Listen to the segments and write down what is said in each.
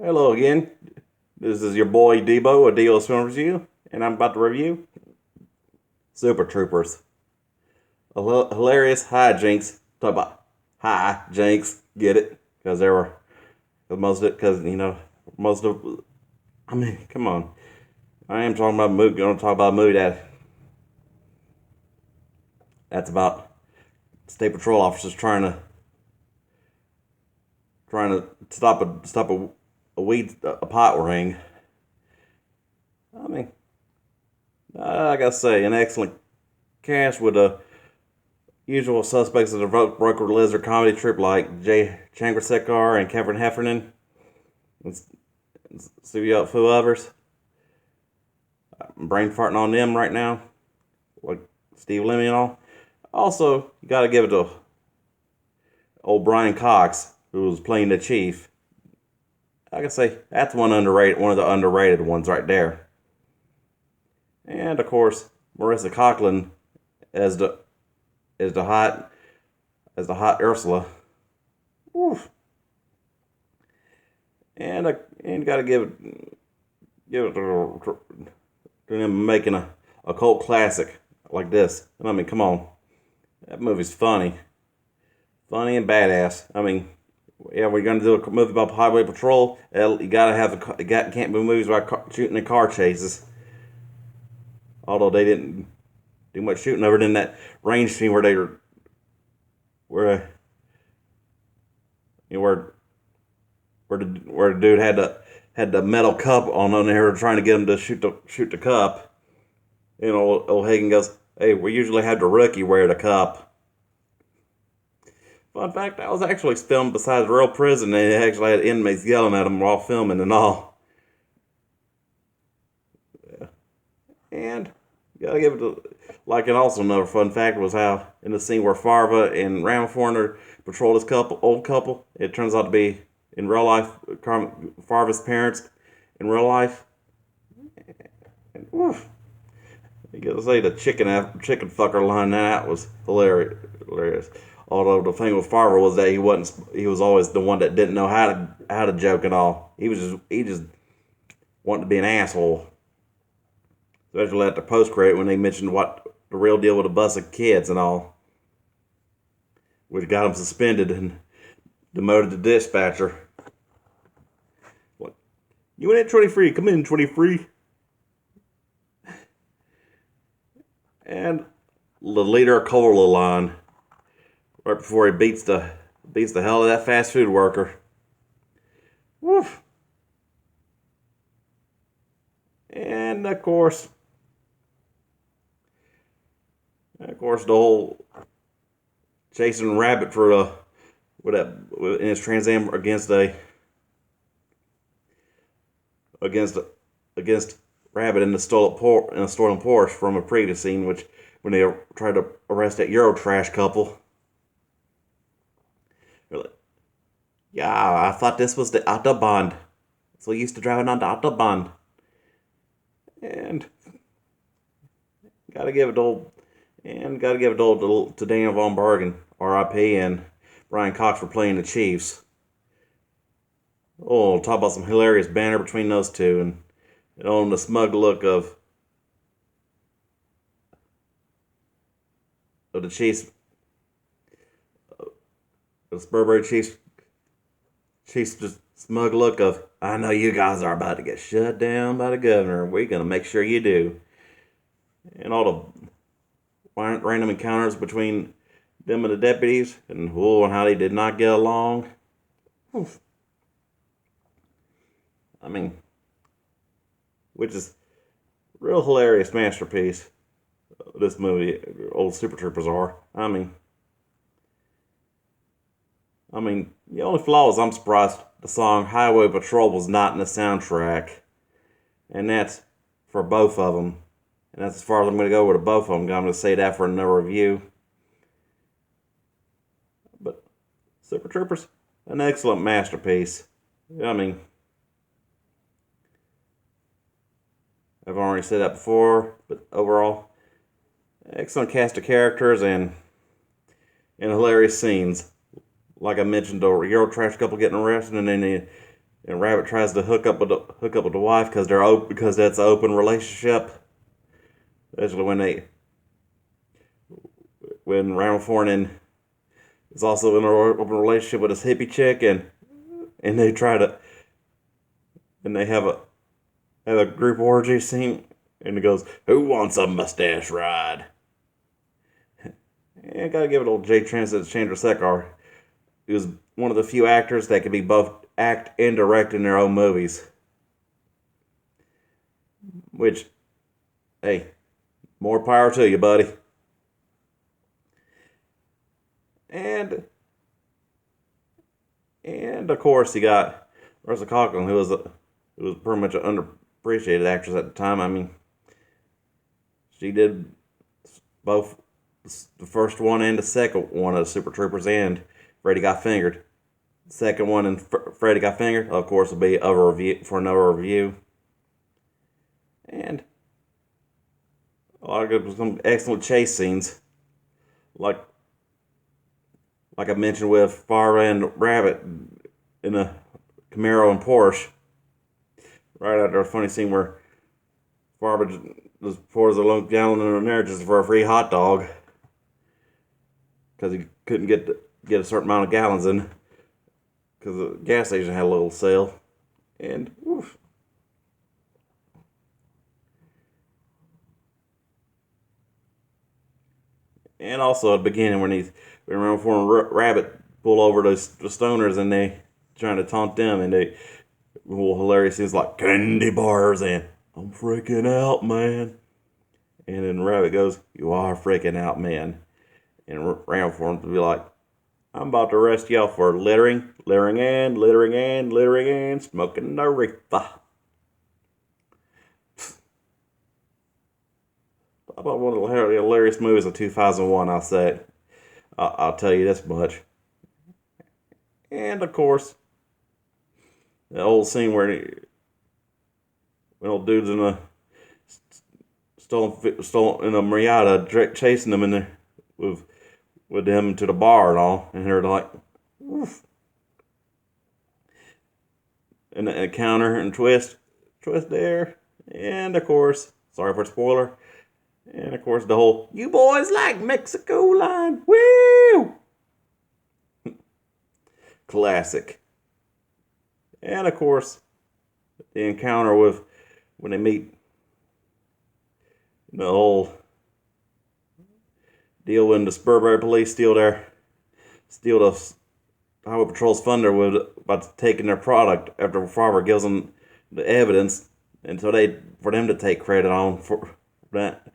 Hello again. This is your boy Debo, a Debo's Film Review, and I'm about to review Super Troopers. A hilarious hijinks. Talk about hijinks. Get it? Because there were most of it. Because most of. I mean, come on. I am talking about a movie. Going to talk about a movie that's about state patrol officers trying to stop a weed a pot ring. I mean, I gotta say, an excellent cast with the usual suspects of the broker lizard comedy trip like Jay Chandrasekhar and Kevin Heffernan, and a few others. I'm brain farting on them right now, like Steve Lemmy and all. Also, you gotta give it to old Brian Cox, who was playing the chief. I can say that's one of the underrated ones right there. And of course, Marissa Coughlin as the as the hot as the hot Ursula. Oof. And gotta give it to them making a cult classic like this. I mean, come on, that movie's funny and badass. I mean, yeah, we're gonna do a movie about Highway Patrol. You gotta have can't be movies about shooting in car chases. Although they didn't do much shooting over in that range scene where you know, where the dude had the metal cup on there trying to get him to shoot the cup. You know, old Hagen goes, "Hey, we usually have the rookie wear the cup." Fun fact, that was actually filmed beside a real prison. They actually had inmates yelling at them while filming and all. Yeah. And gotta give it to, and also another fun fact was how in the scene where Farva and Ramaforner patrol this old couple, it turns out to be in real life Farva's parents in real life. And, woof, you gotta say the chicken fucker line that was hilarious. Although the thing with Farva was that he was always the one that didn't know how to joke at all. He just wanted to be an asshole. Especially at the post credit when they mentioned what the real deal with the bus of kids and all, which got him suspended and demoted to dispatcher. What? You in at 23? Come in, 23. And the leader of Cola line, right before he beats the hell of that fast food worker. Woof. And of course, the whole chasing Rabbit for in his Trans Am against Rabbit in a stolen Porsche from a previous scene, which when they tried to arrest that Eurotrash couple. They're like, yeah, I thought this was the Autobahn. So we used to driving on the Autobahn. And gotta give it to Daniel Von Bergen, R.I.P., and Brian Cox for playing the Chiefs. Oh, talk about some hilarious banter between those two, and on the smug look of the Chiefs, the Burberry Chiefs just smug look of, I know you guys are about to get shut down by the governor. We're gonna make sure you do. And all the random encounters between them and the deputies, and how they did not get along. Oof. I mean, which is a real hilarious masterpiece. This movie, old Super Troopers are. I mean, the only flaw is I'm surprised the song Highway Patrol was not in the soundtrack, and that's for both of them. And that's as far as I'm going to go with both of them. I'm going to say that for another review. But Super Troopers, an excellent masterpiece. I mean, I've already said that before, but overall, excellent cast of characters and hilarious scenes. Like I mentioned, the Eurotrash couple getting arrested, and then and Rabbit tries to hook up with the wife because that's an open relationship. Especially when Ramaphorn is also in an open relationship with this hippie chick, and they try to and they have a group orgy scene, and it goes, "Who wants a mustache ride?" And gotta give it old Jay Chandrasekhar. He was one of the few actors that could be both act and direct in their own movies. Which, hey, more power to you, buddy. And of course you got Ursula Coughlin, who was pretty much an underappreciated actress at the time. I mean, she did both the first one and the second one of Super Troopers and Freddy Got Fingered. The second one and Freddy Got Fingered, of course, will be another review. And some excellent chase scenes, like I mentioned with Farva and Rabbit in a Camaro and Porsche. Right after a funny scene where Farva just pours a gallon in there just for a free hot dog because he couldn't get a certain amount of gallons in because the gas station had a little sale. And oof. And also at the beginning when Rabbit pull over the stoners and they trying to taunt them, and they hilarious things like candy bars and I'm freaking out, man. And then Rabbit goes, "You are freaking out, man." And Ramaphorn would be like, "I'm about to arrest y'all for littering, and smoking the reefer." About one of the hilarious movies of 2001, I'll say. I'll tell you this much. And of course, the old scene when old dude's in a stolen in a Miata chasing them in there with them to the bar and all, and they're like, oof. And a counter and twist there, and of course, sorry for spoiler, and of course the whole "you boys like Mexico" line, woo, classic. And of course, the encounter when they meet, the whole deal when the Spurbury police steal the Highway Patrol's thunder about taking their product after Farver gives them the evidence, and so for them to take credit on for that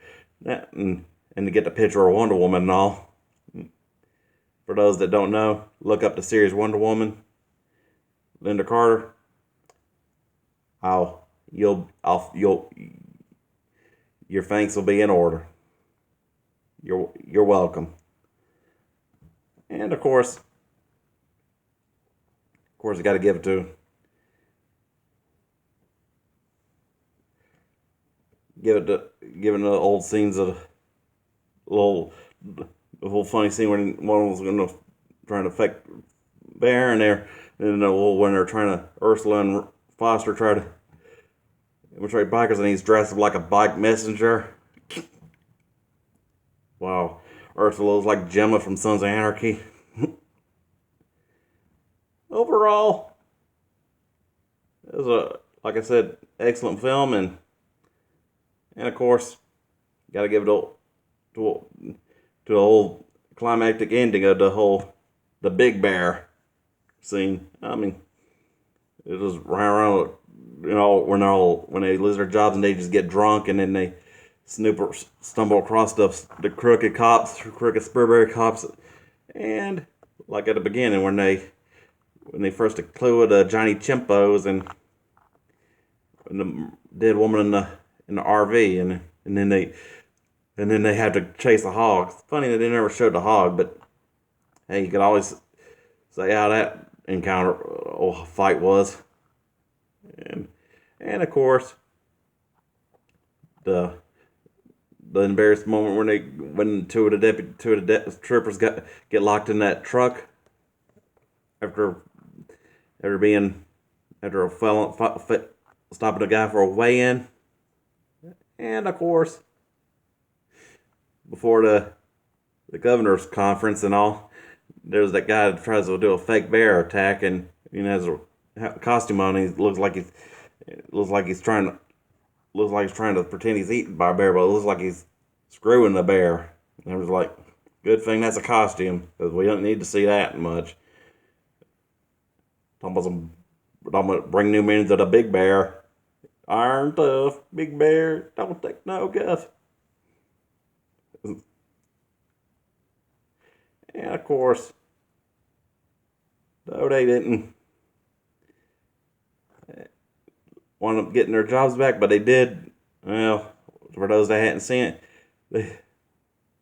and to get the picture of Wonder Woman and all. For those that don't know, look up the series Wonder Woman, Linda Carter. Your thanks will be in order. You're welcome. And of course, you got to give it given the old scenes of the whole funny scene when one was trying to affect Bear, and when they're trying to Ursula and Foster try to infiltrate bikers, and he's dressed up like a bike messenger. Wow, Ursula's like Gemma from Sons of Anarchy. Overall, it was like I said, excellent film, and of course, got to give it to the whole climactic ending of the Big Bear scene. I mean, it was right around, when they lose their jobs and they just get drunk, and then they stumble across the crooked Spurbury cops, and like at the beginning when they first clue the Johnny Chimpos and the dead woman in the RV, and then they had to chase the hog. It's funny that they never showed the hog, but hey, you could always say how that fight was, and of course the embarrassed moment when two of the troopers get locked in that truck after being after stopping a guy for a weigh-in. And of course, before the governor's conference and all, there's that guy that tries to do a fake bear attack, and has a costume on. He looks like he's trying to pretend he's eaten by a bear, but it looks like he's screwing the bear. And I was like, good thing that's a costume, because we don't need to see that much. I'm gonna bring new meanings of the big bear. Iron tough, big bear, don't take no guff. And of course, though they didn't want them getting their jobs back, but they did. Well, for those that hadn't seen it,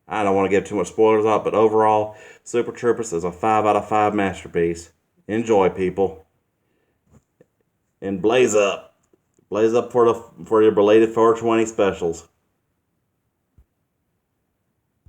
I don't want to give too much spoilers out, but overall, Super Troopers is a 5 out of 5 masterpiece. Enjoy, people, and blaze up for your belated 420 specials.